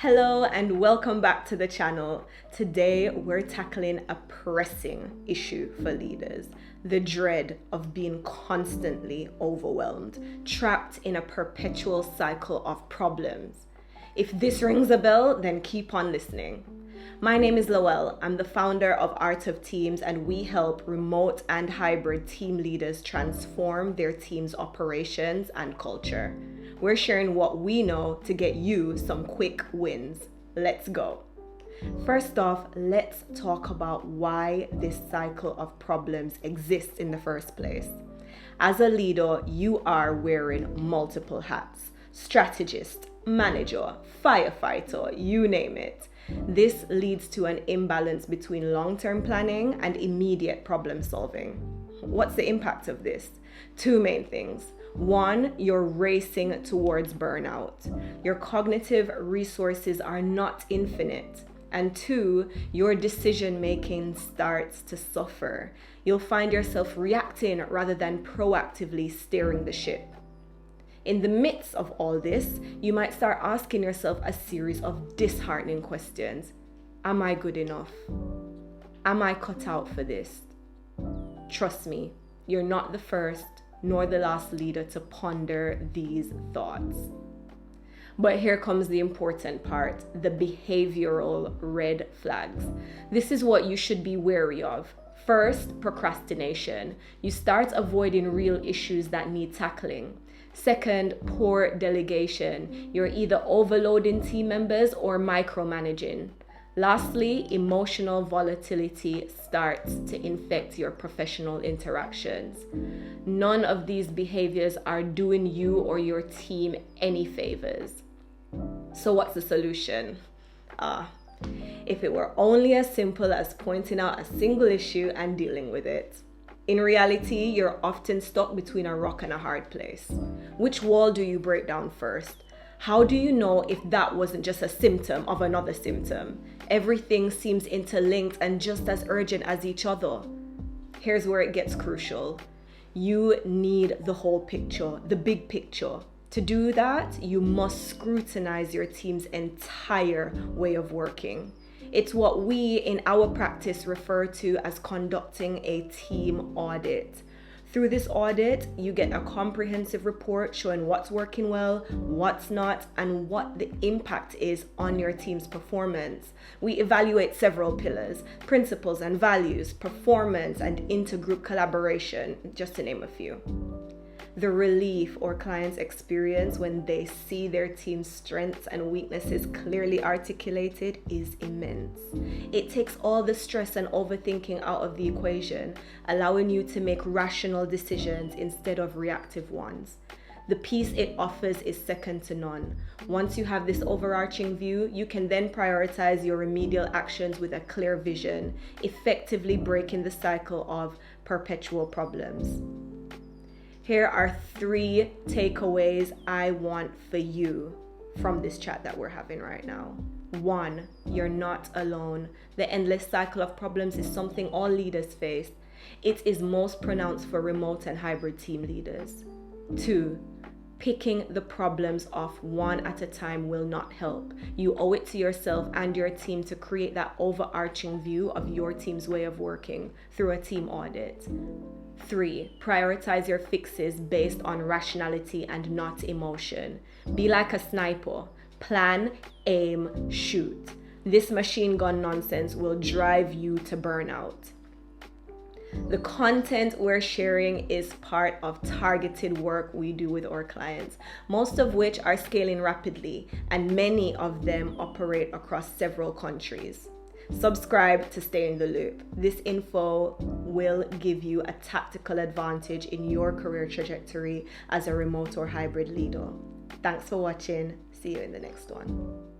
Hello and welcome back to the channel. Today we're tackling a pressing issue for leaders, the dread of being constantly overwhelmed, trapped in a perpetual cycle of problems. If this rings a bell, then keep on listening. My name is Loell. I'm the founder of Art of Teams, and we help remote and hybrid team leaders transform their team's operations and culture. We're sharing what we know to get you some quick wins. Let's go. First off, let's talk about why this cycle of problems exists in the first place. As a leader, you are wearing multiple hats: strategist, manager, firefighter, you name it. This leads to an imbalance between long-term planning and immediate problem solving. What's the impact of this? Two main things. One, you're racing towards burnout. Your cognitive resources are not infinite. And two, your decision making starts to suffer. You'll find yourself reacting rather than proactively steering the ship. In the midst of all this, you might start asking yourself a series of disheartening questions. Am I good enough? Am I cut out for this? Trust me, you're not the first nor the last leader to ponder these thoughts. But here comes the important part, the behavioral red flags. This is what you should be wary of. First, procrastination. You start avoiding real issues that need tackling. Second, poor delegation. You're either overloading team members or micromanaging. Lastly, emotional volatility starts to infect your professional interactions. None of these behaviors are doing you or your team any favors. So what's the solution? If it were only as simple as pointing out a single issue and dealing with it. In reality, you're often stuck between a rock and a hard place. Which wall do you break down first? How do you know if that wasn't just a symptom of another symptom? Everything seems interlinked and just as urgent as each other. Here's where it gets crucial. You need the whole picture, the big picture. To do that, you must scrutinize your team's entire way of working. It's what we in our practice refer to as conducting a team audit. Through this audit, you get a comprehensive report showing what's working well, what's not, and what the impact is on your team's performance. We evaluate several pillars: principles and values, performance, and intergroup collaboration, just to name a few. The relief our clients experience when they see their team's strengths and weaknesses clearly articulated is immense. It takes all the stress and overthinking out of the equation, allowing you to make rational decisions instead of reactive ones. The peace it offers is second to none. Once you have this overarching view, you can then prioritize your remedial actions with a clear vision, effectively breaking the cycle of perpetual problems. Here are 3 takeaways I want for you from this chat that we're having right now. 1, you're not alone. The endless cycle of problems is something all leaders face. It is most pronounced for remote and hybrid team leaders. 2, picking the problems off one at a time will not help. You owe it to yourself and your team to create that overarching view of your team's way of working through a team audit. 3, prioritize your fixes based on rationality and not emotion. Be like a sniper. Plan, aim, shoot. This machine gun nonsense will drive you to burnout. The content we're sharing is part of targeted work we do with our clients, most of which are scaling rapidly, and many of them operate across several countries. Subscribe to stay in the loop. This info will give you a tactical advantage in your career trajectory as a remote or hybrid leader. Thanks for watching. See you in the next one.